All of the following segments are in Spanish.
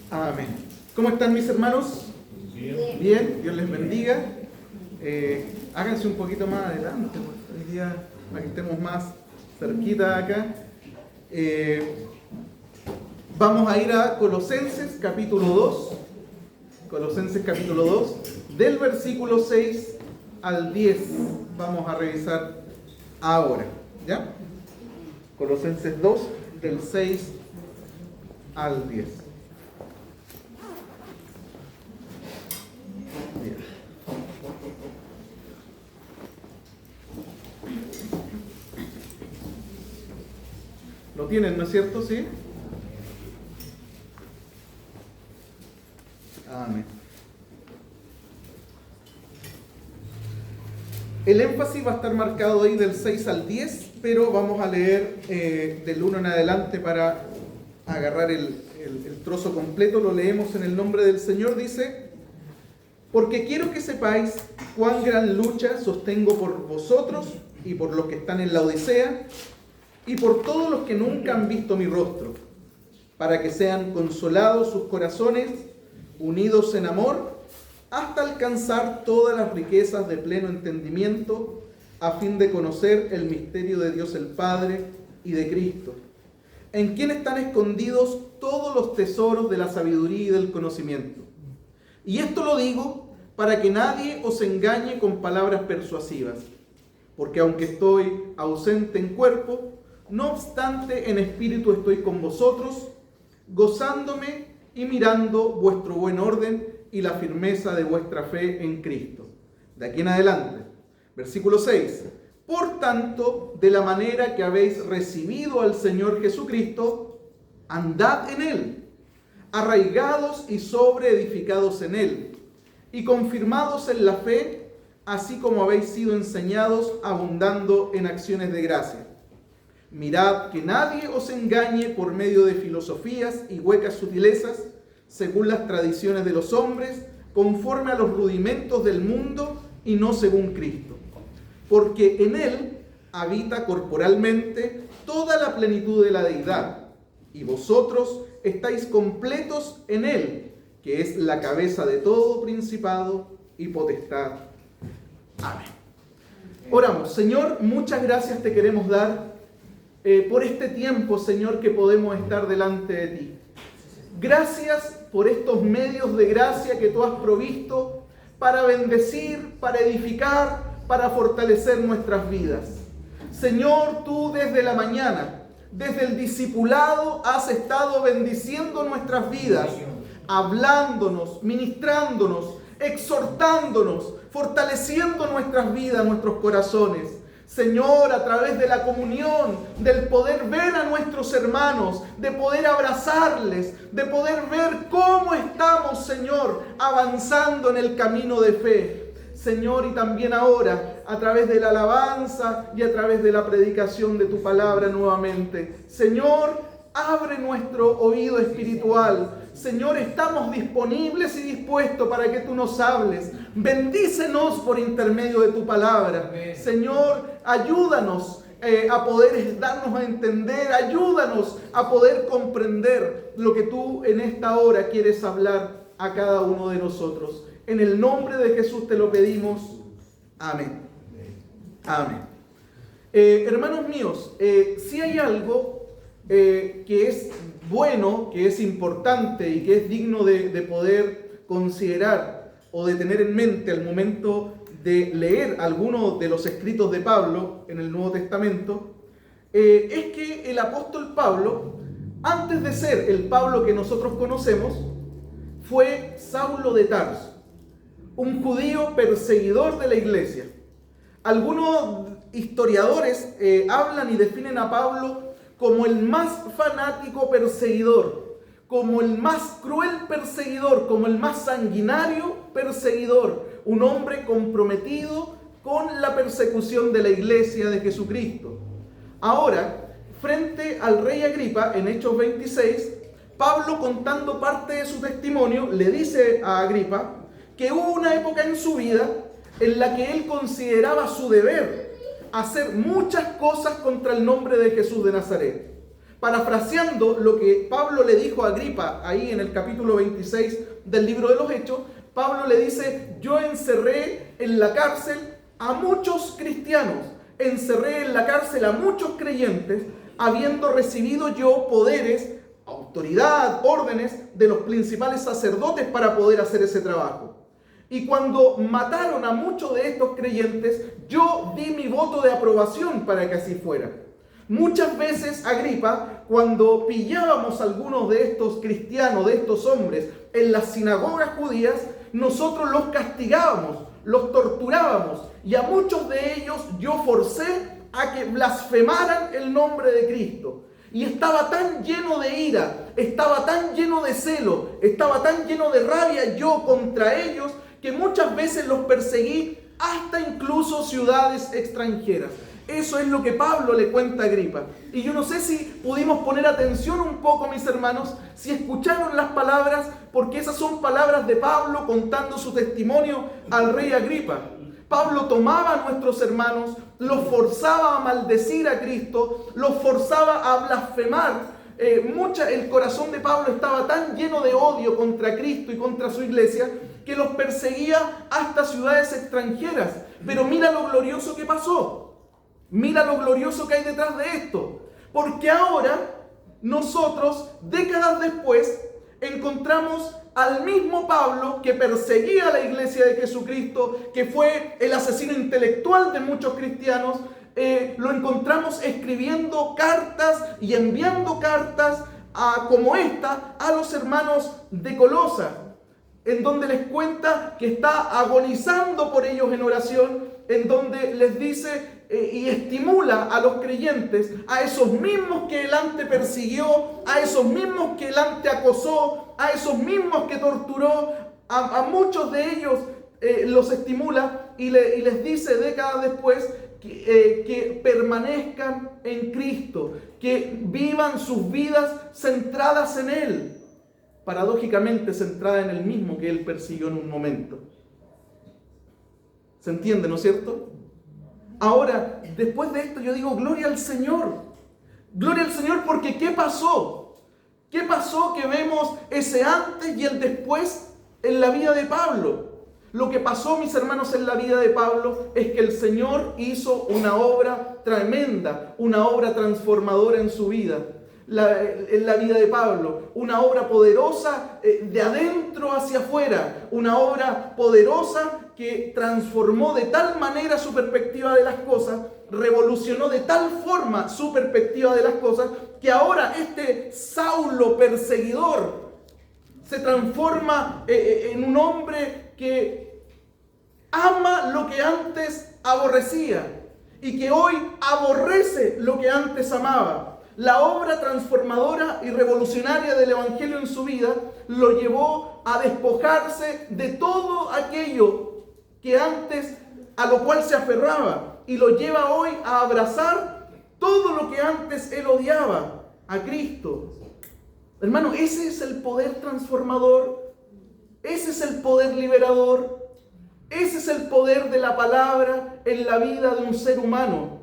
Amén. ¿Cómo están mis hermanos? Bien. Bien, Dios les bendiga. Háganse un poquito más adelante, pues, hoy día, para que estemos más cerquita acá. Vamos a ir a Colosenses capítulo 2. Colosenses capítulo 2, del versículo 6 al 10. Vamos a revisar ahora, ¿ya? Colosenses 2, del 6 al 10. Bien. ¿Lo tienen, no es cierto? ¿Sí? Amén. El énfasis va a estar marcado ahí del 6 al 10, pero vamos a leer del 1 en adelante para agarrar el trozo completo. Lo leemos en el nombre del Señor. Dice: porque quiero que sepáis cuán gran lucha sostengo por vosotros y por los que están en la Odisea y por todos los que nunca han visto mi rostro, para que sean consolados sus corazones, unidos en amor, hasta alcanzar todas las riquezas de pleno entendimiento, a fin de conocer el misterio de Dios el Padre y de Cristo, en quien están escondidos todos los tesoros de la sabiduría y del conocimiento. Y esto lo digo para que nadie os engañe con palabras persuasivas, porque aunque estoy ausente en cuerpo, no obstante en espíritu estoy con vosotros, gozándome y mirando vuestro buen orden y la firmeza de vuestra fe en Cristo. De aquí en adelante, versículo 6. Por tanto, de la manera que habéis recibido al Señor Jesucristo, andad en Él, arraigados y sobreedificados en Él, y confirmados en la fe, así como habéis sido enseñados, abundando en acciones de gracia. Mirad que nadie os engañe por medio de filosofías y huecas sutilezas, según las tradiciones de los hombres, conforme a los rudimentos del mundo y no según Cristo. Porque en Él habita corporalmente toda la plenitud de la deidad, y vosotros estáis completos en Él, que es la cabeza de todo principado y potestad. Amén. Oramos. Señor, muchas gracias te queremos dar por este tiempo, Señor, que podemos estar delante de ti. Gracias por estos medios de gracia que tú has provisto para bendecir, para edificar, para fortalecer nuestras vidas. Señor, tú desde la mañana, desde el discipulado, has estado bendiciendo nuestras vidas, hablándonos, ministrándonos, exhortándonos, fortaleciendo nuestras vidas, nuestros corazones. Señor, a través de la comunión, del poder ver a nuestros hermanos, de poder abrazarles, de poder ver cómo estamos, Señor, avanzando en el camino de fe. Señor, y también ahora, a través de la alabanza y a través de la predicación de tu palabra nuevamente. Señor, abre nuestro oído espiritual. Señor, estamos disponibles y dispuestos para que tú nos hables. Bendícenos por intermedio de tu palabra. Señor, ayúdanos a poder darnos a entender. Ayúdanos a poder comprender lo que tú en esta hora quieres hablar a cada uno de nosotros. En el nombre de Jesús te lo pedimos. Amén. Amén. Hermanos míos, si hay algo que es bueno, que es importante y que es digno de poder considerar o de tener en mente al momento de leer algunos de los escritos de Pablo en el Nuevo Testamento, es que el apóstol Pablo, antes de ser el Pablo que nosotros conocemos, fue Saulo de Tarso, un judío perseguidor de la iglesia. Algunos historiadores hablan y definen a Pablo como el más fanático perseguidor, como el más cruel perseguidor, como el más sanguinario perseguidor, un hombre comprometido con la persecución de la iglesia de Jesucristo. Ahora, frente al rey Agripa, en Hechos 26, Pablo, contando parte de su testimonio, le dice a Agripa que hubo una época en su vida en la que él consideraba su deber hacer muchas cosas contra el nombre de Jesús de Nazaret. Parafraseando lo que Pablo le dijo a Agripa ahí en el capítulo 26 del libro de los Hechos, Pablo le dice: yo encerré en la cárcel a muchos cristianos, encerré en la cárcel a muchos creyentes, habiendo recibido yo poderes, autoridad, órdenes de los principales sacerdotes para poder hacer ese trabajo. Y cuando mataron a muchos de estos creyentes, yo di mi voto de aprobación para que así fuera. Muchas veces, Agripa, cuando pillábamos a algunos de estos cristianos, de estos hombres, en las sinagogas judías, nosotros los castigábamos, los torturábamos, y a muchos de ellos yo forcé a que blasfemaran el nombre de Cristo. Y estaba tan lleno de ira, estaba tan lleno de celo, estaba tan lleno de rabia yo contra ellos, que muchas veces los perseguí hasta incluso ciudades extranjeras. Eso es lo que Pablo le cuenta a Agripa. Y yo no sé si pudimos poner atención un poco, mis hermanos, si escucharon las palabras, porque esas son palabras de Pablo contando su testimonio al rey Agripa. Pablo tomaba a nuestros hermanos, los forzaba a maldecir a Cristo, los forzaba a blasfemar. El corazón de Pablo estaba tan lleno de odio contra Cristo y contra su iglesia que los perseguía hasta ciudades extranjeras. Pero mira lo glorioso que pasó. Mira lo glorioso que hay detrás de esto. Porque ahora nosotros, décadas después, encontramos al mismo Pablo que perseguía a la iglesia de Jesucristo, que fue el asesino intelectual de muchos cristianos. Lo encontramos escribiendo cartas y enviando cartas como esta a los hermanos de Colosa, en donde les cuenta que está agonizando por ellos en oración, en donde les dice y estimula a los creyentes, a esos mismos que él antes persiguió, a esos mismos que él antes acosó, a esos mismos que torturó, a muchos de ellos los estimula y les dice décadas después que permanezcan en Cristo, que vivan sus vidas centradas en Él, paradójicamente centrada en el mismo que Él persiguió en un momento. ¿Se entiende, no es cierto? Ahora, después de esto yo digo, gloria al Señor. Gloria al Señor, porque ¿qué pasó? ¿Qué pasó que vemos ese antes y el después en la vida de Pablo? Lo que pasó, mis hermanos, en la vida de Pablo es que el Señor hizo una obra tremenda, una obra transformadora en su vida. En la vida de Pablo, una obra poderosa de adentro hacia afuera, una obra poderosa que transformó de tal manera su perspectiva de las cosas, revolucionó de tal forma su perspectiva de las cosas, que ahora este Saulo perseguidor se transforma en un hombre que ama lo que antes aborrecía y que hoy aborrece lo que antes amaba. La obra transformadora y revolucionaria del Evangelio en su vida lo llevó a despojarse de todo aquello que antes a lo cual se aferraba, y lo lleva hoy a abrazar todo lo que antes él odiaba, a Cristo. Hermano, ese es el poder transformador, ese es el poder liberador, ese es el poder de la palabra en la vida de un ser humano.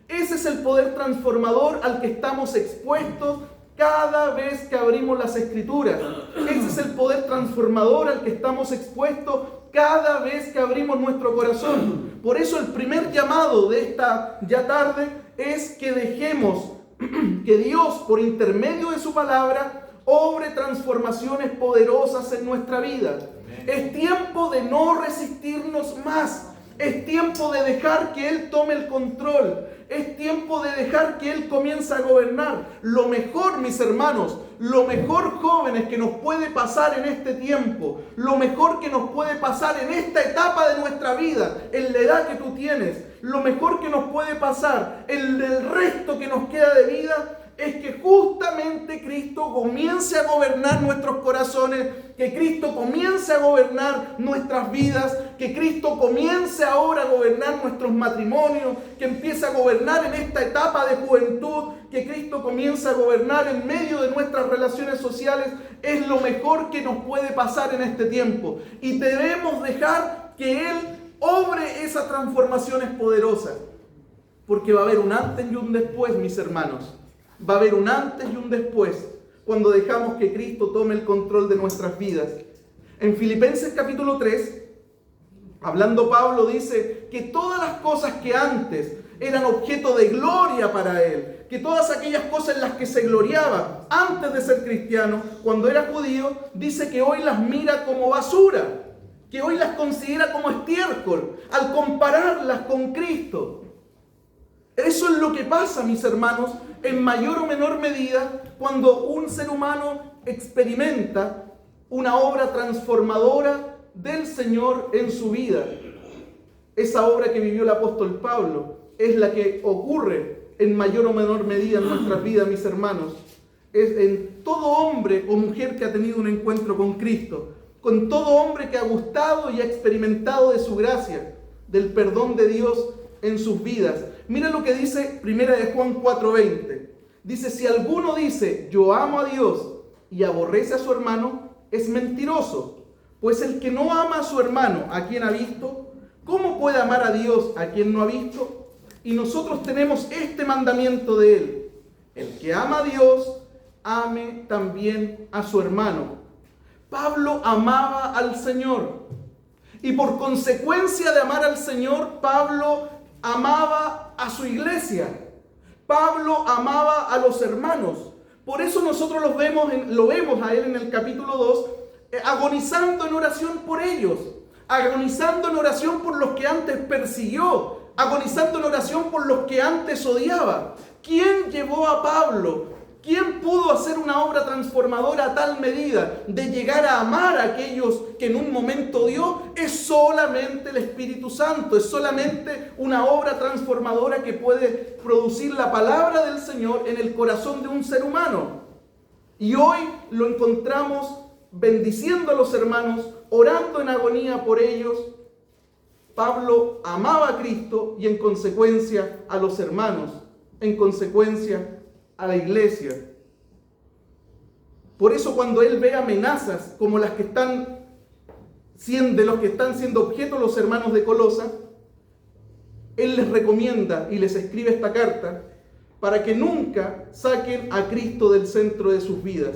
Ese es el poder transformador al que estamos expuestos cada vez que abrimos las Escrituras. Ese es el poder transformador al que estamos expuestos cada vez que abrimos nuestro corazón. Por eso el primer llamado de esta ya tarde es que dejemos que Dios, por intermedio de su palabra, obre transformaciones poderosas en nuestra vida. Es tiempo de no resistirnos más. Es tiempo de dejar que Él tome el control. Es tiempo de dejar que Él comience a gobernar. Lo mejor, mis hermanos, lo mejor, jóvenes, que nos puede pasar en este tiempo, lo mejor que nos puede pasar en esta etapa de nuestra vida, en la edad que tú tienes, lo mejor que nos puede pasar en el resto que nos queda de vida, es que justamente Cristo comience a gobernar nuestros corazones, que Cristo comience a gobernar nuestras vidas, que Cristo comience ahora a gobernar nuestros matrimonios, que empiece a gobernar en esta etapa de juventud, que Cristo comience a gobernar en medio de nuestras relaciones sociales. Es lo mejor que nos puede pasar en este tiempo. Y debemos dejar que Él obre esas transformaciones poderosas, porque va a haber un antes y un después, mis hermanos. Va a haber un antes y un después cuando dejamos que Cristo tome el control de nuestras vidas. En Filipenses capítulo 3, hablando Pablo, dice que todas las cosas que antes eran objeto de gloria para él, que todas aquellas cosas en las que se gloriaba antes de ser cristiano, cuando era judío, dice que hoy las mira como basura, que hoy las considera como estiércol, al compararlas con Cristo. Eso es lo que pasa, mis hermanos, en mayor o menor medida, cuando un ser humano experimenta una obra transformadora del Señor en su vida. Esa obra que vivió el apóstol Pablo es la que ocurre en mayor o menor medida en nuestras vidas, mis hermanos. Es en todo hombre o mujer que ha tenido un encuentro con Cristo, con todo hombre que ha gustado y ha experimentado de su gracia, del perdón de Dios en sus vidas. Mira lo que dice 1 de Juan 4:20. Dice, si alguno dice, yo amo a Dios y aborrece a su hermano, es mentiroso. Pues el que no ama a su hermano, a quien ha visto, ¿cómo puede amar a Dios a quien no ha visto? Y nosotros tenemos este mandamiento de él. El que ama a Dios, ame también a su hermano. Pablo amaba al Señor. Y por consecuencia de amar al Señor, Pablo amaba a su iglesia. Pablo amaba a los hermanos. Por eso nosotros lo vemos a él en el capítulo 2, agonizando en oración por ellos, agonizando en oración por los que antes persiguió, agonizando en oración por los que antes odiaba. ¿Quién llevó a Pablo? ¿Quién pudo hacer una obra transformadora a tal medida de llegar a amar a aquellos que en un momento odió? Es solamente el Espíritu Santo, es solamente una obra transformadora que puede producir la palabra del Señor en el corazón de un ser humano. Y hoy lo encontramos bendiciendo a los hermanos, orando en agonía por ellos. Pablo amaba a Cristo y en consecuencia a los hermanos, en consecuencia a la iglesia. Por eso cuando él ve amenazas como las que están siendo objeto los hermanos de Colosa, él les recomienda y les escribe esta carta para que nunca saquen a Cristo del centro de sus vidas.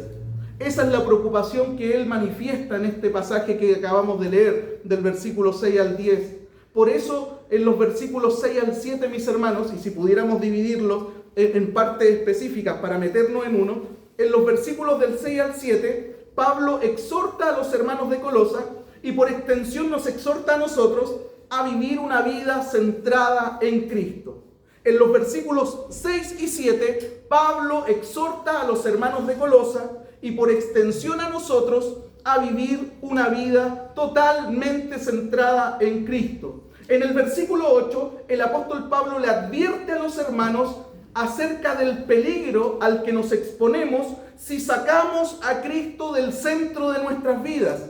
Esa es la preocupación que él manifiesta en este pasaje que acabamos de leer, del versículo 6 al 10. Por eso, en los versículos 6 al 7, mis hermanos, y si pudiéramos dividirlos en partes específicas para meternos en uno, en los versículos del 6 al 7, Pablo exhorta a los hermanos de Colosa y por extensión nos exhorta a nosotros a vivir una vida centrada en Cristo. En los versículos 6 y 7, Pablo exhorta a los hermanos de Colosa y por extensión a nosotros a vivir una vida totalmente centrada en Cristo. En el versículo 8, el apóstol Pablo le advierte a los hermanos acerca del peligro al que nos exponemos si sacamos a Cristo del centro de nuestras vidas.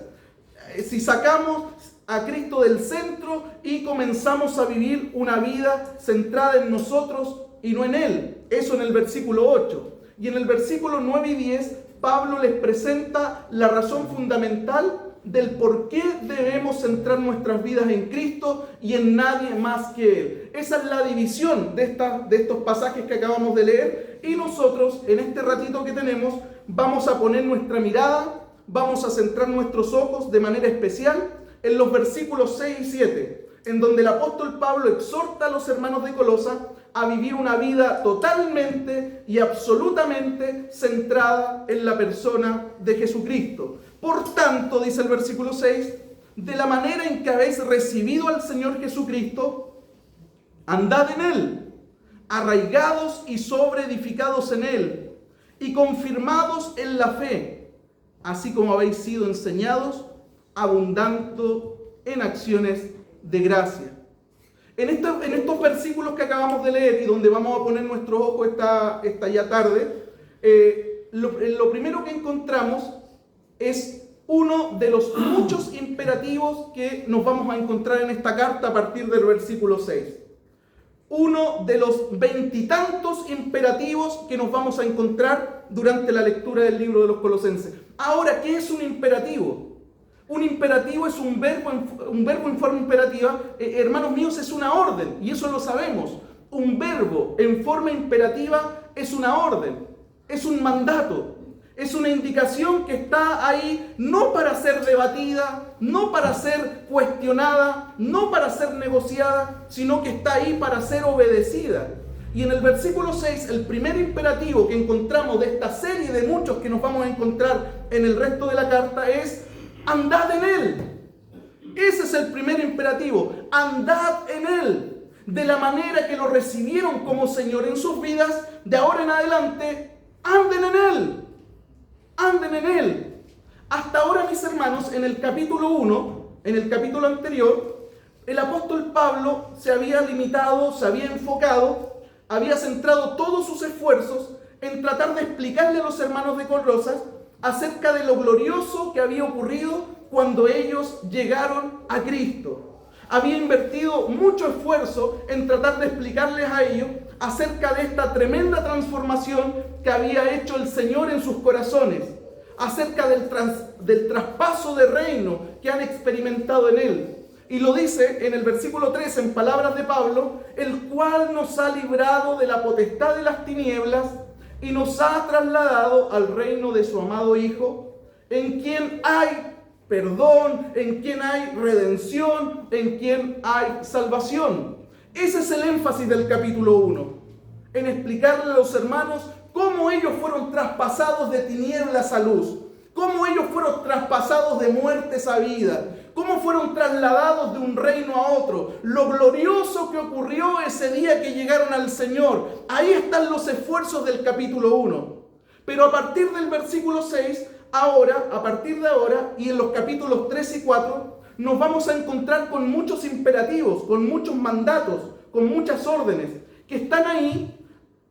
Si sacamos a Cristo del centro y comenzamos a vivir una vida centrada en nosotros y no en Él. Eso en el versículo 8. Y en el versículo 9 y 10, Pablo les presenta la razón fundamental del por qué debemos centrar nuestras vidas en Cristo y en nadie más que Él. Esa es la división de estos pasajes que acabamos de leer, y nosotros en este ratito que tenemos vamos a poner nuestra mirada, vamos a centrar nuestros ojos de manera especial en los versículos 6 y 7, en donde el apóstol Pablo exhorta a los hermanos de Colosa a vivir una vida totalmente y absolutamente centrada en la persona de Jesucristo. Por tanto, dice el versículo 6, de la manera en que habéis recibido al Señor Jesucristo, andad en Él, arraigados y sobreedificados en Él, y confirmados en la fe, así como habéis sido enseñados, abundando en acciones de gracia. En estos versículos que acabamos de leer y donde vamos a poner nuestro ojo esta ya tarde, lo primero que encontramos es uno de los muchos imperativos que nos vamos a encontrar en esta carta a partir del versículo 6. Uno de los veintitantos imperativos que nos vamos a encontrar durante la lectura del libro de los Colosenses. Ahora, ¿qué es un imperativo? Un imperativo es un verbo en forma imperativa. Hermanos míos, es una orden, y eso lo sabemos. Un verbo en forma imperativa es una orden, es un mandato, es una indicación que está ahí no para ser debatida, no para ser cuestionada, no para ser negociada, sino que está ahí para ser obedecida. Y en el versículo 6, el primer imperativo que encontramos de esta serie de muchos que nos vamos a encontrar en el resto de la carta es: andad en Él. Ese es el primer imperativo, andad en Él. De la manera que lo recibieron como Señor en sus vidas, de ahora en adelante, anden en Él. Anden en Él. Hasta ahora, mis hermanos, en el capítulo 1, en el capítulo anterior, el apóstol Pablo se había limitado, se había enfocado, había centrado todos sus esfuerzos en tratar de explicarle a los hermanos de Colosas acerca de lo glorioso que había ocurrido cuando ellos llegaron a Cristo. Había invertido mucho esfuerzo en tratar de explicarles a ellos acerca de esta tremenda transformación que había hecho el Señor en sus corazones, acerca del traspaso de reino que han experimentado en Él. Y lo dice en el versículo 3, en palabras de Pablo: el cual nos ha librado de la potestad de las tinieblas y nos ha trasladado al reino de su amado Hijo, en quien hay perdón, en quien hay redención, en quien hay salvación. Ese es el énfasis del capítulo 1, en explicarle a los hermanos cómo ellos fueron traspasados de tinieblas a luz, cómo ellos fueron traspasados de muertes a vida, cómo fueron trasladados de un reino a otro, lo glorioso que ocurrió ese día que llegaron al Señor. Ahí están los esfuerzos del capítulo 1. Pero a partir del versículo 6, ahora, a partir de ahora, y en los capítulos 3 y 4, nos vamos a encontrar con muchos imperativos, con muchos mandatos, con muchas órdenes, que están ahí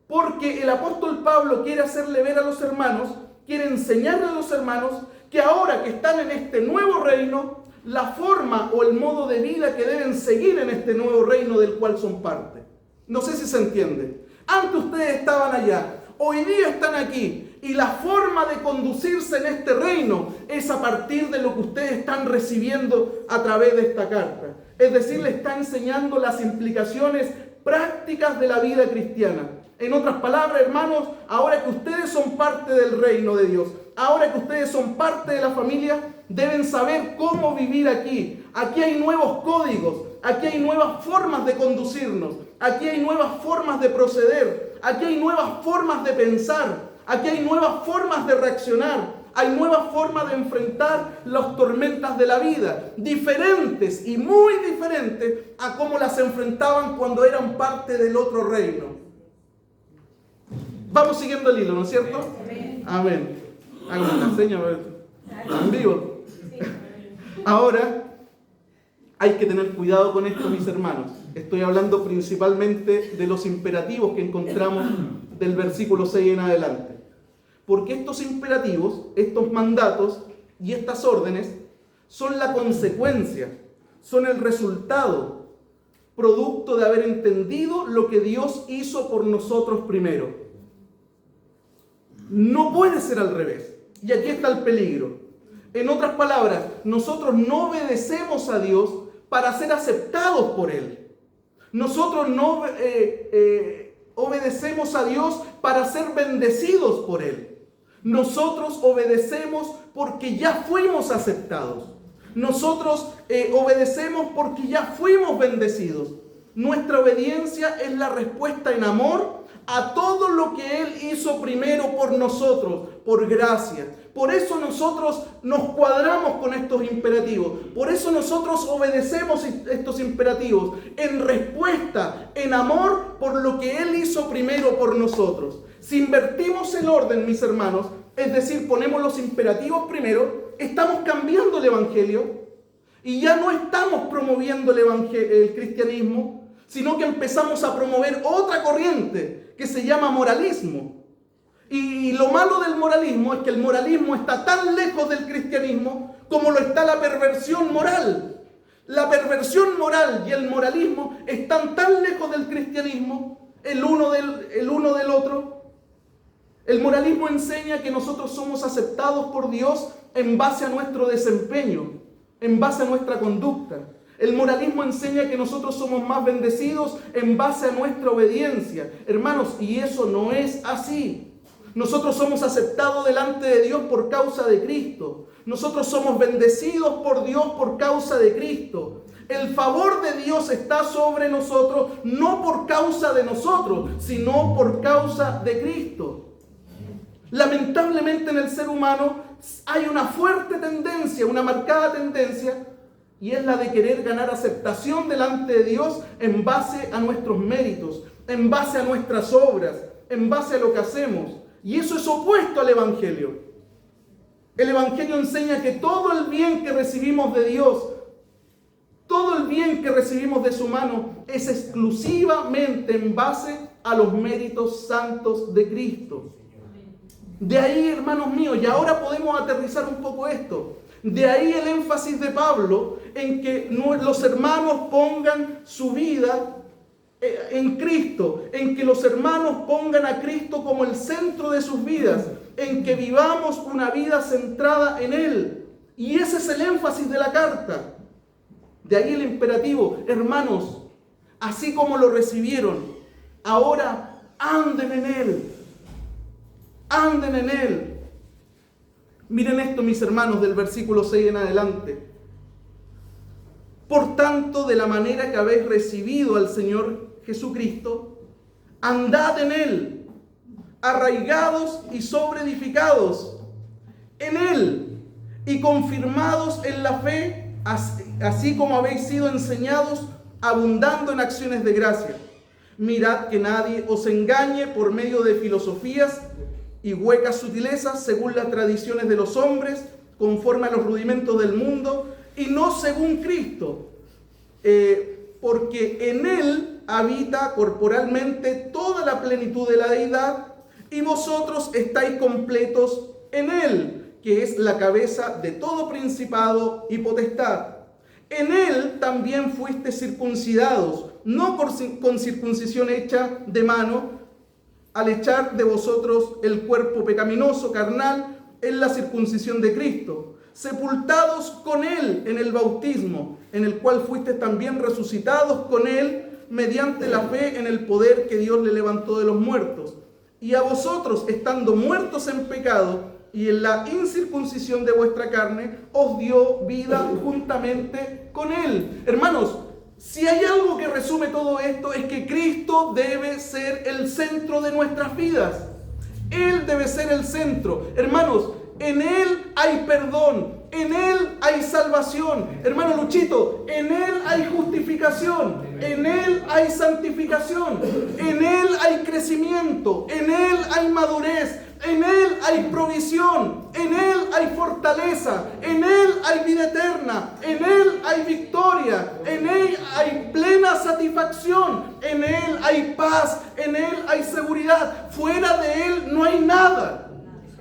porque el apóstol Pablo quiere hacerle ver a los hermanos, quiere enseñarle a los hermanos que ahora que están en este nuevo reino, la forma o el modo de vida que deben seguir en este nuevo reino del cual son parte. No sé si se entiende. Antes ustedes estaban allá, hoy día están aquí, y la forma de conducirse en este reino es a partir de lo que ustedes están recibiendo a través de esta carta. Es decir, le está enseñando las implicaciones prácticas de la vida cristiana. En otras palabras, hermanos, ahora que ustedes son parte del reino de Dios, ahora que ustedes son parte de la familia, deben saber cómo vivir aquí. Aquí hay nuevos códigos, aquí hay nuevas formas de conducirnos, aquí hay nuevas formas de proceder, aquí hay nuevas formas de pensar, aquí hay nuevas formas de reaccionar, hay nuevas formas de enfrentar las tormentas de la vida, diferentes y muy diferentes a cómo las enfrentaban cuando eran parte del otro reino. Vamos siguiendo el hilo, ¿no es cierto? Amén. Háganme una seña, ¿están vivos? Ahora, hay que tener cuidado con esto, mis hermanos. Estoy hablando principalmente de los imperativos que encontramos del versículo 6 en adelante. Porque estos imperativos, estos mandatos y estas órdenes son la consecuencia, son el resultado, producto de haber entendido lo que Dios hizo por nosotros primero. No puede ser al revés. Y aquí está el peligro. En otras palabras, nosotros no obedecemos a Dios para ser aceptados por Él. Nosotros no obedecemos a Dios para ser bendecidos por Él. Nosotros obedecemos porque ya fuimos aceptados. Nosotros obedecemos porque ya fuimos bendecidos. Nuestra obediencia es la respuesta en amor a todo lo que Él hizo primero por nosotros, por gracia. Por eso nosotros nos cuadramos con estos imperativos. Por eso nosotros obedecemos estos imperativos en respuesta, en amor por lo que Él hizo primero por nosotros. Si invertimos el orden, mis hermanos, es decir, ponemos los imperativos primero, estamos cambiando el evangelio y ya no estamos promoviendo el cristianismo, sino que empezamos a promover otra corriente que se llama moralismo. Y lo malo del moralismo es que el moralismo está tan lejos del cristianismo como lo está la perversión moral. La perversión moral y el moralismo están tan lejos del cristianismo, el uno del otro. El moralismo enseña que nosotros somos aceptados por Dios en base a nuestro desempeño, en base a nuestra conducta. El moralismo enseña que nosotros somos más bendecidos en base a nuestra obediencia. Hermanos, y eso no es así. Nosotros somos aceptados delante de Dios por causa de Cristo. Nosotros somos bendecidos por Dios por causa de Cristo. El favor de Dios está sobre nosotros, no por causa de nosotros, sino por causa de Cristo. Lamentablemente en el ser humano hay una fuerte tendencia, una marcada tendencia, y es la de querer ganar aceptación delante de Dios en base a nuestros méritos, en base a nuestras obras, en base a lo que hacemos. Y eso es opuesto al Evangelio. El Evangelio enseña que todo el bien que recibimos de Dios, todo el bien que recibimos de su mano, es exclusivamente en base a los méritos santos de Cristo. De ahí, hermanos míos, y ahora podemos aterrizar un poco esto. De ahí el énfasis de Pablo en que los hermanos pongan su vida en Cristo, en que los hermanos pongan a Cristo como el centro de sus vidas, en que vivamos una vida centrada en Él. Y ese es el énfasis de la carta. De ahí el imperativo: hermanos, así como lo recibieron, ahora anden en Él. Anden en Él. Miren esto, mis hermanos, del versículo 6 en adelante. Por tanto, de la manera que habéis recibido al Señor Jesucristo, andad en Él, arraigados y sobreedificados en Él, y confirmados en la fe, así como habéis sido enseñados, abundando en acciones de gracia. Mirad que nadie os engañe por medio de filosofías y huecas sutilezas, según las tradiciones de los hombres, conforme a los rudimentos del mundo, y no según Cristo, porque en Él habita corporalmente toda la plenitud de la deidad, y vosotros estáis completos en Él, que es la cabeza de todo principado y potestad. En Él también fuisteis circuncidados, no con circuncisión hecha de mano, al echar de vosotros el cuerpo pecaminoso, carnal, en la circuncisión de Cristo, sepultados con Él en el bautismo, en el cual fuiste también resucitados con Él, mediante la fe en el poder que Dios le levantó de los muertos. Y a vosotros, estando muertos en pecado y en la incircuncisión de vuestra carne, os dio vida juntamente con Él. Hermanos, si hay algo que resume todo esto, es que Cristo debe ser el centro de nuestras vidas. Él debe ser el centro. Hermanos, en Él hay perdón, en Él hay salvación. Hermano Luchito, en Él hay justificación, en Él hay santificación, en Él hay crecimiento, en Él hay madurez, en Él hay provisión, en Él hay fortaleza, en Él hay vida eterna, en Él hay victoria, en Él hay plena satisfacción, en Él hay paz, en Él hay seguridad. Fuera de Él no hay nada.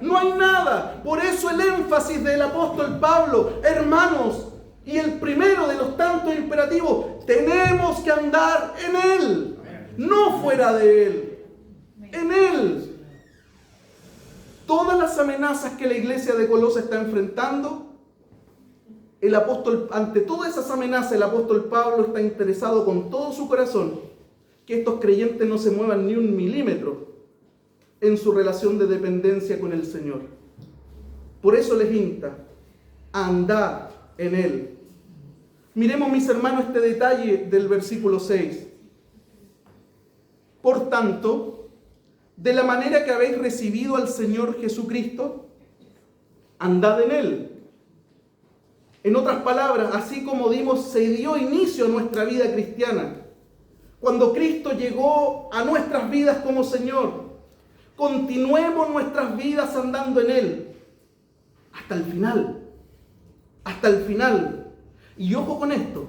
No hay nada. Por eso el énfasis del apóstol Pablo, hermanos, y el primero de los tantos imperativos, tenemos que andar en Él, no fuera de Él, en Él. Todas las amenazas que la iglesia de Colosas está enfrentando, el apóstol, ante todas esas amenazas, el apóstol Pablo está interesado con todo su corazón que estos creyentes no se muevan ni un milímetro en su relación de dependencia con el Señor. Por eso les insta a andar en Él. Miremos, mis hermanos, este detalle del versículo 6. Por tanto, de la manera que habéis recibido al Señor Jesucristo, andad en Él. En otras palabras, así como se dio inicio a nuestra vida cristiana, cuando Cristo llegó a nuestras vidas como Señor, continuemos nuestras vidas andando en Él hasta el final. Hasta el final. Y ojo con esto.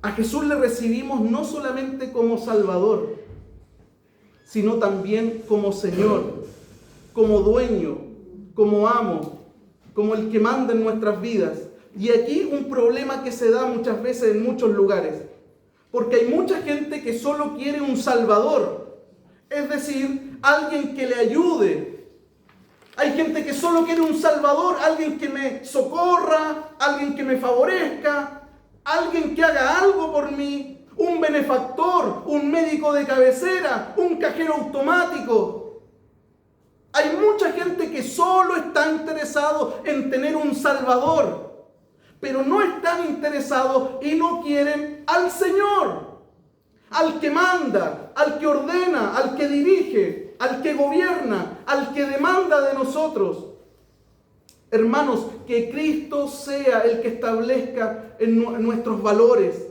A Jesús le recibimos no solamente como Salvador, sino también como Señor, como dueño, como amo, como el que manda en nuestras vidas. Y aquí un problema que se da muchas veces en muchos lugares. Porque hay mucha gente que solo quiere un Salvador. Es decir, alguien que le ayude. Hay gente que solo quiere un Salvador, alguien que me socorra, alguien que me favorezca. alguien que haga algo por mí, un benefactor, un médico de cabecera, un cajero automático. Hay mucha gente que solo está interesado en tener un salvador, pero no están interesados y no quieren al Señor, al que manda, al que ordena, al que dirige, al que gobierna, al que demanda de nosotros. Hermanos, que Cristo sea el que establezca nuestros valores,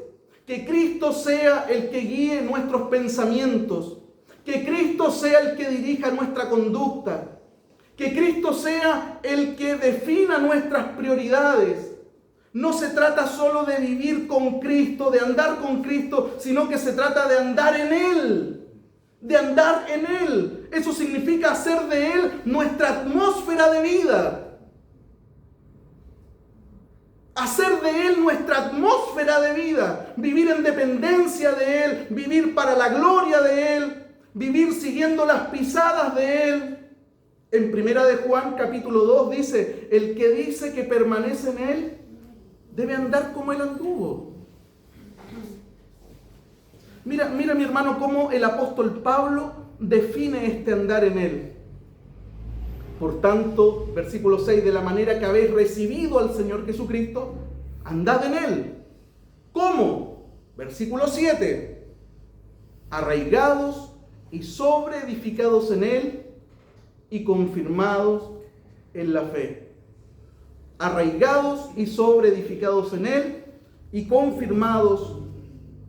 que Cristo sea el que guíe nuestros pensamientos, que Cristo sea el que dirija nuestra conducta, que Cristo sea el que defina nuestras prioridades. No se trata solo de vivir con Cristo, de andar con Cristo, sino que se trata de andar en Él, de andar en Él. Eso significa hacer de Él nuestra atmósfera de vida. Hacer de Él nuestra atmósfera de vida, vivir en dependencia de Él, vivir para la gloria de Él, vivir siguiendo las pisadas de Él. En 1 de Juan capítulo 2 dice, el que dice que permanece en Él, debe andar como Él anduvo. Mira mi hermano cómo el apóstol Pablo define este andar en Él. Por tanto, versículo 6, de la manera que habéis recibido al Señor Jesucristo, andad en Él. ¿Cómo? Versículo 7, arraigados y sobreedificados en Él y confirmados en la fe. Arraigados y sobreedificados en Él y confirmados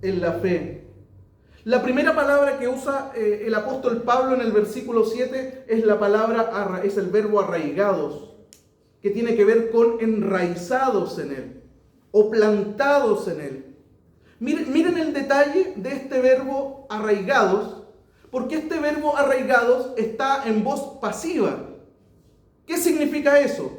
en la fe. La primera palabra que usa el apóstol Pablo en el versículo 7 es el verbo arraigados, que tiene que ver con enraizados en Él o plantados en Él. Miren el detalle de este verbo arraigados, porque este verbo arraigados está en voz pasiva. ¿Qué significa eso?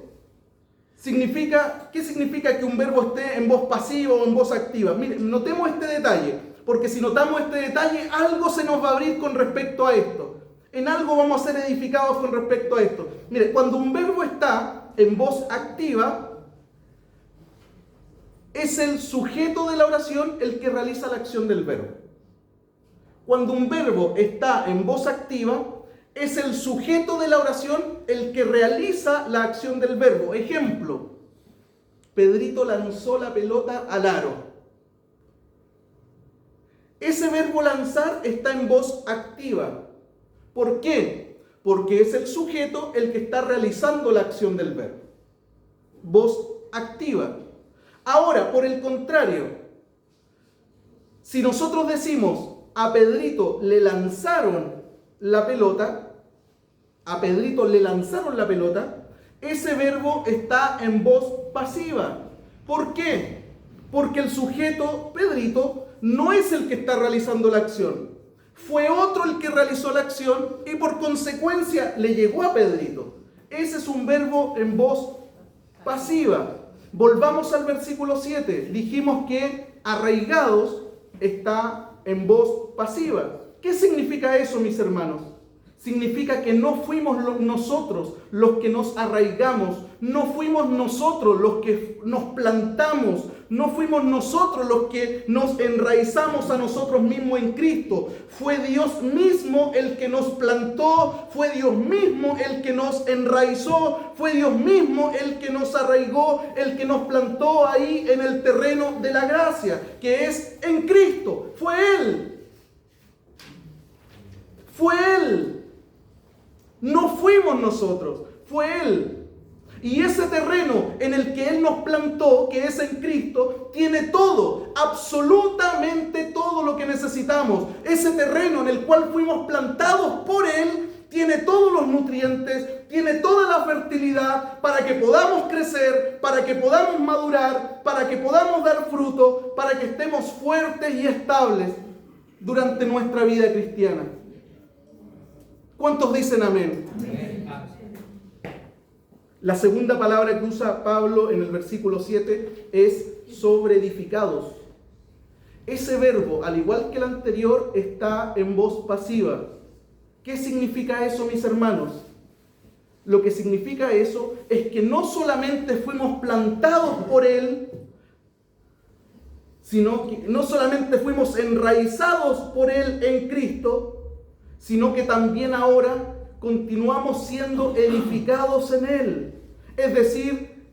¿Qué significa que un verbo esté en voz pasiva o en voz activa? Miren, notemos este detalle. Porque si notamos este detalle, algo se nos va a abrir con respecto a esto. En algo vamos a ser edificados con respecto a esto. Mire, cuando un verbo está en voz activa, es el sujeto de la oración el que realiza la acción del verbo. Cuando un verbo está en voz activa, es el sujeto de la oración el que realiza la acción del verbo. Ejemplo, Pedrito lanzó la pelota al aro. Ese verbo lanzar está en voz activa. ¿Por qué? Porque es el sujeto el que está realizando la acción del verbo. Voz activa. Ahora, por el contrario, si nosotros decimos a Pedrito le lanzaron la pelota, ese verbo está en voz pasiva. ¿Por qué? Porque el sujeto, Pedrito, no es el que está realizando la acción. Fue otro el que realizó la acción y por consecuencia le llegó a Pedrito. Ese es un verbo en voz pasiva. Volvamos al versículo 7. Dijimos que arraigados está en voz pasiva. ¿Qué significa eso, mis hermanos? Significa que no fuimos nosotros los que nos arraigamos, no fuimos nosotros los que nos plantamos, no fuimos nosotros los que nos enraizamos a nosotros mismos en Cristo. Fue Dios mismo el que nos plantó, fue Dios mismo el que nos enraizó, fue Dios mismo el que nos arraigó, el que nos plantó ahí en el terreno de la gracia, que es en Cristo. Fue Él. Fue Él. No fuimos nosotros, fue Él. Y ese terreno en el que Él nos plantó, que es en Cristo, tiene todo, absolutamente todo lo que necesitamos. Ese terreno en el cual fuimos plantados por Él, tiene todos los nutrientes, tiene toda la fertilidad para que podamos crecer, para que podamos madurar, para que podamos dar fruto, para que estemos fuertes y estables durante nuestra vida cristiana. ¿Cuántos dicen amén? Amén. La segunda palabra que usa Pablo en el versículo 7 es sobreedificados. Ese verbo, al igual que el anterior, está en voz pasiva. ¿Qué significa eso, mis hermanos? Lo que significa eso es que no solamente fuimos plantados por Él, sino que no solamente fuimos enraizados por Él en Cristo, sino que también ahora continuamos siendo edificados en Él. Es decir,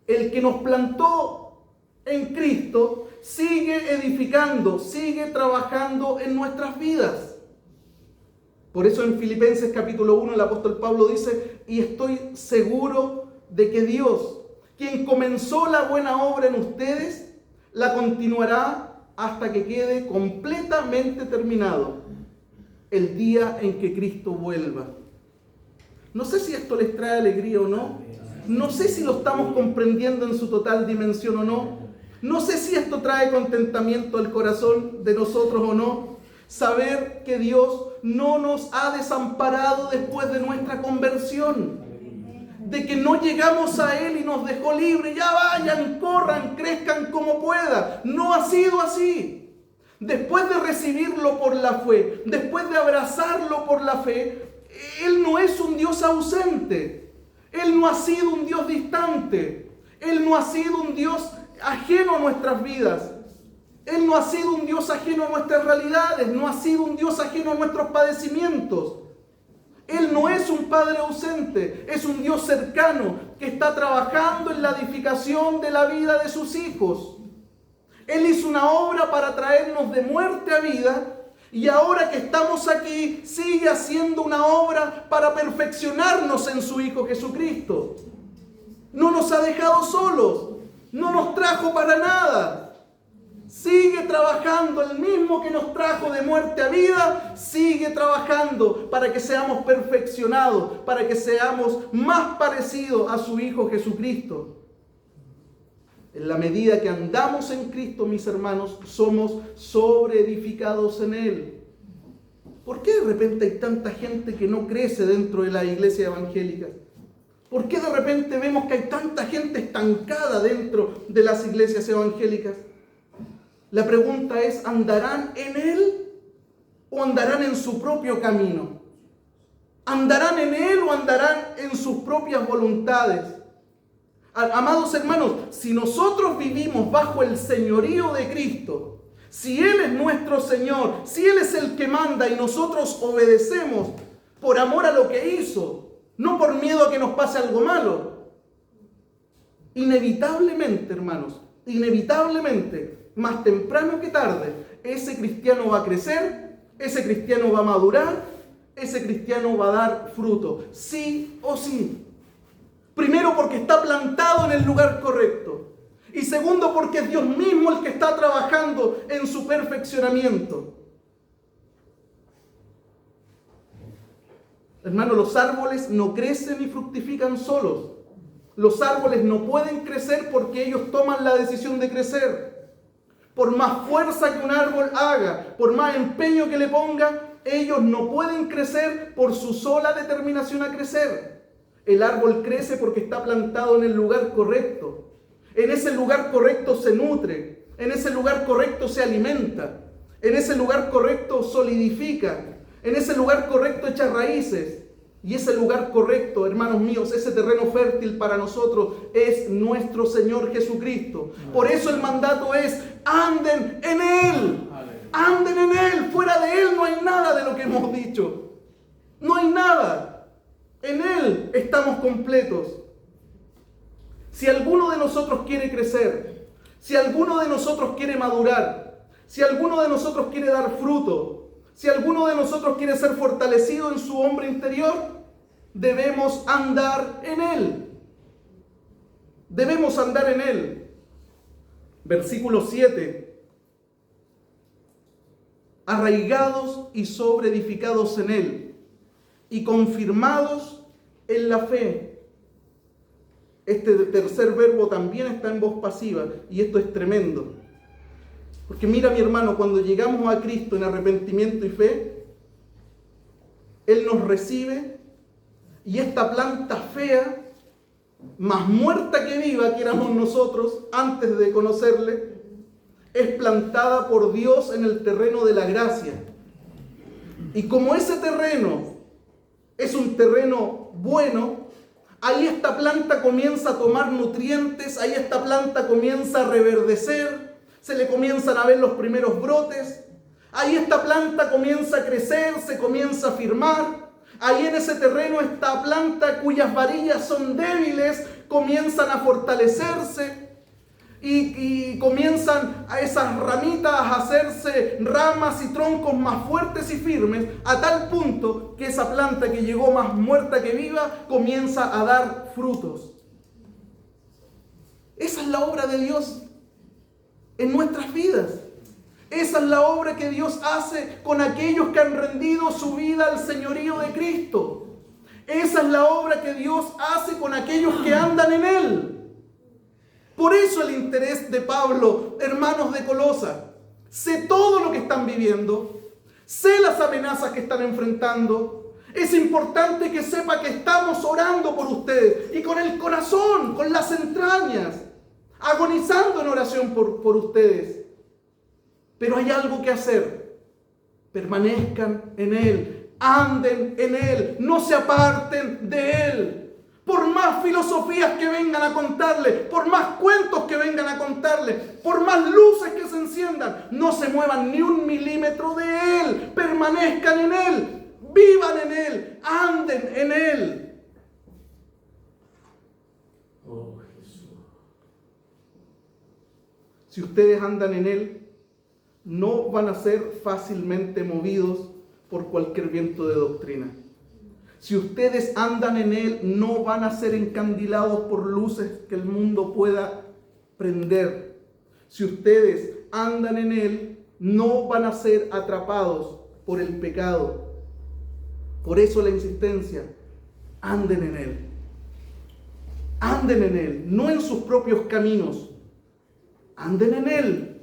el que nos plantó en Cristo sigue edificando, sigue trabajando en nuestras vidas. Por eso en Filipenses capítulo 1 el apóstol Pablo dice: y estoy seguro de que Dios, quien comenzó la buena obra en ustedes, la continuará hasta que quede completamente terminado el día en que Cristo vuelva. No sé si esto les trae alegría o no. No sé si lo estamos comprendiendo en su total dimensión o no. No sé si esto trae contentamiento al corazón de nosotros o no. Saber que Dios no nos ha desamparado después de nuestra conversión. De que no llegamos a Él y nos dejó libre. Ya vayan, corran, crezcan como puedan. No ha sido así. Después de recibirlo por la fe, después de abrazarlo por la fe, Él no es un Dios ausente. Él no ha sido un Dios distante. Él no ha sido un Dios ajeno a nuestras vidas. Él no ha sido un Dios ajeno a nuestras realidades. No ha sido un Dios ajeno a nuestros padecimientos. Él no es un Padre ausente. Es un Dios cercano que está trabajando en la edificación de la vida de sus hijos. Él hizo una obra para traernos de muerte a vida. Y ahora que estamos aquí, sigue haciendo una obra para perfeccionarnos en su Hijo Jesucristo. No nos ha dejado solos, no nos trajo para nada. Sigue trabajando, el mismo que nos trajo de muerte a vida, sigue trabajando para que seamos perfeccionados, para que seamos más parecidos a su Hijo Jesucristo. En la medida que andamos en Cristo, mis hermanos, somos sobreedificados en Él. ¿Por qué de repente hay tanta gente que no crece dentro de la iglesia evangélica? ¿Por qué de repente vemos que hay tanta gente estancada dentro de las iglesias evangélicas? La pregunta es: ¿andarán en Él o andarán en su propio camino? ¿Andarán en Él o andarán en sus propias voluntades? Amados hermanos, si nosotros vivimos bajo el señorío de Cristo, si Él es nuestro Señor, si Él es el que manda y nosotros obedecemos por amor a lo que hizo, no por miedo a que nos pase algo malo, inevitablemente, hermanos, inevitablemente, más temprano que tarde, ese cristiano va a crecer, ese cristiano va a madurar, ese cristiano va a dar fruto, sí o sí. Primero, porque está plantado en el lugar correcto. Y segundo, porque es Dios mismo el que está trabajando en su perfeccionamiento. Hermano, los árboles no crecen y fructifican solos. Los árboles no pueden crecer porque ellos toman la decisión de crecer. Por más fuerza que un árbol haga, por más empeño que le ponga, ellos no pueden crecer por su sola determinación a crecer. El árbol crece porque está plantado en el lugar correcto. En ese lugar correcto se nutre. En ese lugar correcto se alimenta. En ese lugar correcto solidifica. En ese lugar correcto echa raíces. Y ese lugar correcto, hermanos míos, ese terreno fértil para nosotros es nuestro Señor Jesucristo. Por eso el mandato es: anden en Él. Anden en Él. Fuera de Él no hay nada de lo que hemos dicho. No hay nada. En Él estamos completos. Si alguno de nosotros quiere crecer, si alguno de nosotros quiere madurar, si alguno de nosotros quiere dar fruto, si alguno de nosotros quiere ser fortalecido en su hombre interior, debemos andar en Él. Debemos andar en Él. Versículo 7. Arraigados y sobreedificados en Él, y confirmados en la fe. Este tercer verbo también está en voz pasiva, y esto es tremendo. Porque mira, mi hermano, cuando llegamos a Cristo en arrepentimiento y fe, Él nos recibe, y esta planta fea, más muerta que viva que éramos nosotros antes de conocerle, es plantada por Dios en el terreno de la gracia. Y como ese terreno es un terreno bueno, ahí esta planta comienza a tomar nutrientes, ahí esta planta comienza a reverdecer, se le comienzan a ver los primeros brotes. Ahí esta planta comienza a crecer, se comienza a firmar. Ahí en ese terreno esta planta cuyas varillas son débiles comienzan a fortalecerse y comienzan a esas ramitas a hacerse ramas y troncos más fuertes y firmes, a tal punto que esa planta que llegó más muerta que viva comienza a dar frutos. Esa es la obra de Dios en nuestras vidas. Esa es la obra que Dios hace con aquellos que han rendido su vida al señorío de Cristo. Esa es la obra que Dios hace con aquellos que andan en Él. Por eso el interés de Pablo, hermanos de Colosa. Sé todo lo que están viviendo. Sé las amenazas que están enfrentando. Es importante que sepa que estamos orando por ustedes. Y con el corazón, con las entrañas, agonizando en oración por ustedes. Pero hay algo que hacer. Permanezcan en Él. Anden en Él. No se aparten de Él. Por más filosofías que vengan a contarle, por más cuentos que vengan a contarle, por más luces que se enciendan, no se muevan ni un milímetro de Él. Permanezcan en Él. Vivan en Él. Anden en Él. Oh, Jesús. Si ustedes andan en Él, no van a ser fácilmente movidos por cualquier viento de doctrina. Si ustedes andan en Él, no van a ser encandilados por luces que el mundo pueda prender. Si ustedes andan en Él, no van a ser atrapados por el pecado. Por eso la insistencia, anden en Él. Anden en Él, no en sus propios caminos. Anden en Él.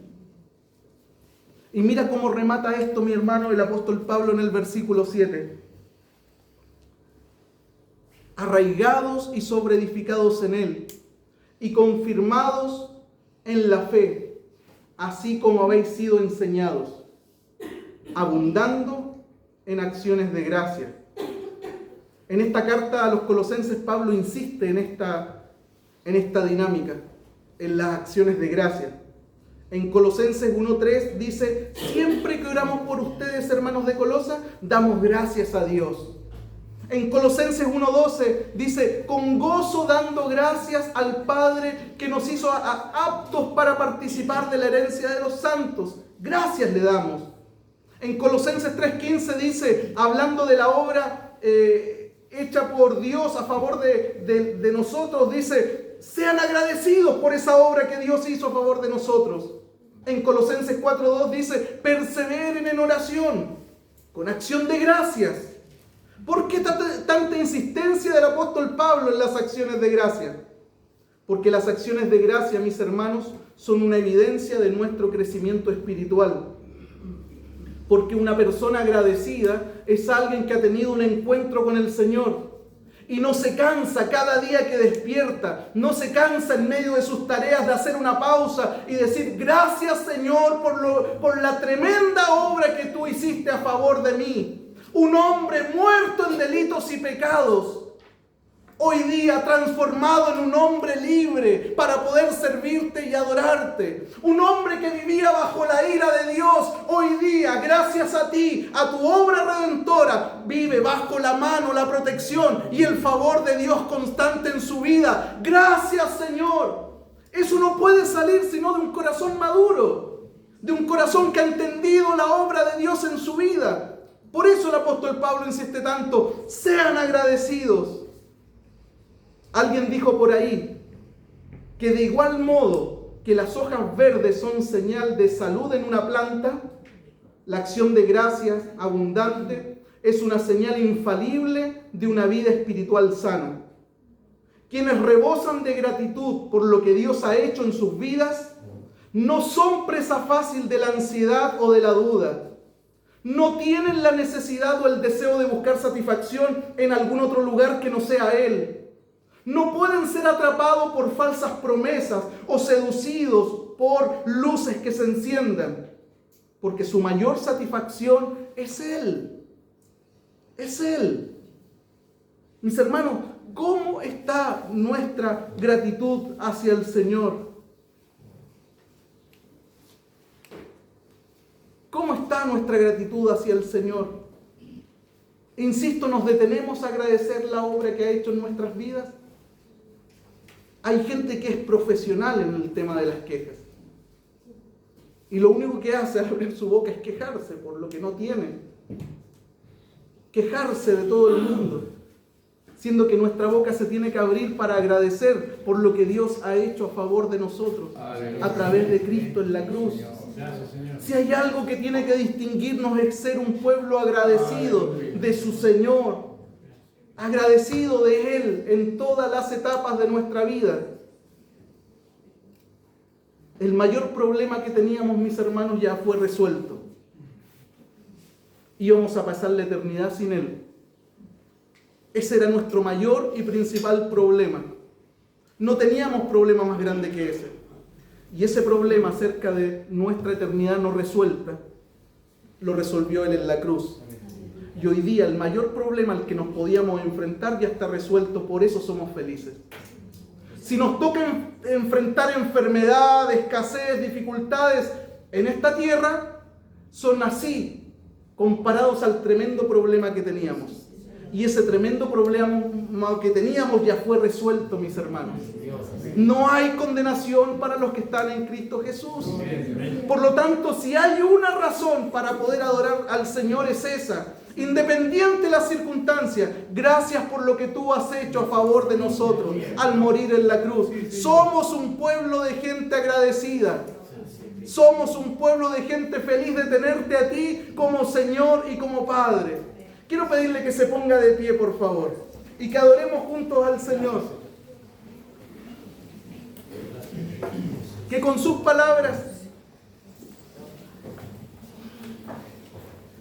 Y mira cómo remata esto, mi hermano, el apóstol Pablo en el versículo 7. Arraigados y sobreedificados en Él, y confirmados en la fe, así como habéis sido enseñados, abundando en acciones de gracia. En esta carta a los Colosenses, Pablo insiste en esta dinámica, en las acciones de gracia. En Colosenses 1:3 dice: siempre que oramos por ustedes, hermanos de Colosa, damos gracias a Dios. En Colosenses 1:12 dice: con gozo dando gracias al Padre que nos hizo aptos para participar de la herencia de los santos. Gracias le damos. En Colosenses 3:15 dice, hablando de la obra hecha por Dios a favor de nosotros, dice: sean agradecidos por esa obra que Dios hizo a favor de nosotros. En Colosenses 4:2 dice: perseveren en oración, con acción de gracias. ¿Por qué tanta insistencia del apóstol Pablo en las acciones de gracia? Porque las acciones de gracia, mis hermanos, son una evidencia de nuestro crecimiento espiritual. Porque una persona agradecida es alguien que ha tenido un encuentro con el Señor y no se cansa cada día que despierta, no se cansa en medio de sus tareas de hacer una pausa y decir: gracias, Señor, por la tremenda obra que tú hiciste a favor de mí. Un hombre muerto en delitos y pecados, hoy día transformado en un hombre libre para poder servirte y adorarte. Un hombre que vivía bajo la ira de Dios, hoy día, gracias a ti, a tu obra redentora, vive bajo la mano, la protección y el favor de Dios constante en su vida. Gracias, Señor. Eso no puede salir sino de un corazón maduro, de un corazón que ha entendido la obra de Dios en su vida. Por eso el apóstol Pablo insiste tanto: sean agradecidos. Alguien dijo por ahí que de igual modo que las hojas verdes son señal de salud en una planta, la acción de gracias abundante es una señal infalible de una vida espiritual sana. Quienes rebosan de gratitud por lo que Dios ha hecho en sus vidas no son presa fácil de la ansiedad o de la duda. No tienen la necesidad o el deseo de buscar satisfacción en algún otro lugar que no sea Él. No pueden ser atrapados por falsas promesas o seducidos por luces que se enciendan, porque su mayor satisfacción es Él. Es Él. Mis hermanos, ¿cómo está nuestra gratitud hacia el Señor? está nuestra gratitud hacia el Señor? Insisto, ¿nos detenemos a agradecer la obra que ha hecho en nuestras vidas? Hay gente que es profesional en el tema de las quejas. Y lo único que hace al abrir su boca es quejarse por lo que no tiene. Quejarse de todo el mundo. Siendo que nuestra boca se tiene que abrir para agradecer por lo que Dios ha hecho a favor de nosotros a través de Cristo en la cruz. Si hay algo que tiene que distinguirnos es ser un pueblo agradecido de su Señor, agradecido de Él en todas las etapas de nuestra vida. El mayor problema que teníamos, mis hermanos, ya fue resuelto. Íbamos a pasar la eternidad sin Él. Ese era nuestro mayor y principal problema. No teníamos problema más grande que ese. Y ese problema acerca de nuestra eternidad no resuelta, lo resolvió Él en la cruz. Y hoy día el mayor problema al que nos podíamos enfrentar ya está resuelto, por eso somos felices. Si nos toca enfrentar enfermedad, escasez, dificultades en esta tierra, son así comparados al tremendo problema que teníamos. Y ese tremendo problema que teníamos ya fue resuelto, mis hermanos. No hay condenación para los que están en Cristo Jesús. Por lo tanto, si hay una razón para poder adorar al Señor es esa. Independiente de las circunstancias, gracias por lo que tú has hecho a favor de nosotros al morir en la cruz. Somos un pueblo de gente agradecida. Somos un pueblo de gente feliz de tenerte a ti como Señor y como Padre. Quiero pedirle que se ponga de pie, por favor, y que adoremos juntos al Señor. Que con sus palabras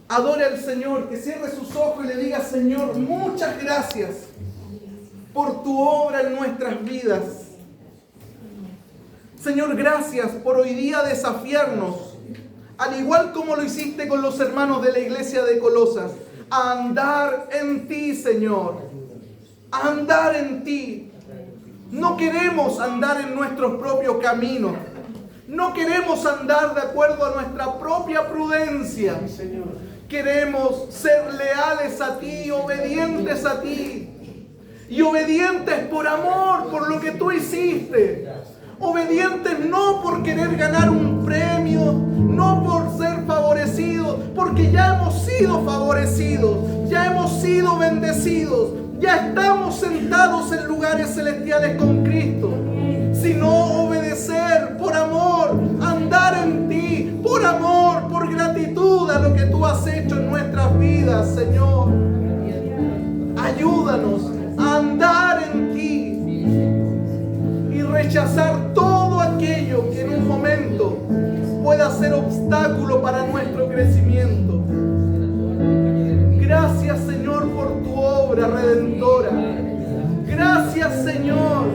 adore al Señor, que cierre sus ojos y le diga: Señor, muchas gracias por tu obra en nuestras vidas. Señor, gracias por hoy día desafiarnos, al igual como lo hiciste con los hermanos de la iglesia de Colosas, a andar en ti, Señor, a andar en ti. No queremos andar en nuestros propios caminos, no queremos andar de acuerdo a nuestra propia prudencia. Queremos ser leales a ti, obedientes a ti, y obedientes por amor, por lo que tú hiciste. Obedientes no por querer ganar un premio, no por ser favorecidos, porque ya hemos sido favorecidos, ya hemos sido bendecidos, ya estamos sentados en lugares celestiales con Cristo. Sino obedecer por amor, andar en ti, por amor, por gratitud a lo que tú has hecho en nuestras vidas, Señor. Ayúdanos a andar en ti y rechazar todo aquello que en un momento pueda ser obstáculo para nuestro crecimiento. Gracias, Señor, por tu obra redentora. Gracias, Señor,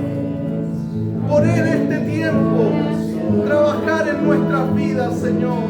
por en este tiempo trabajar en nuestras vidas, Señor.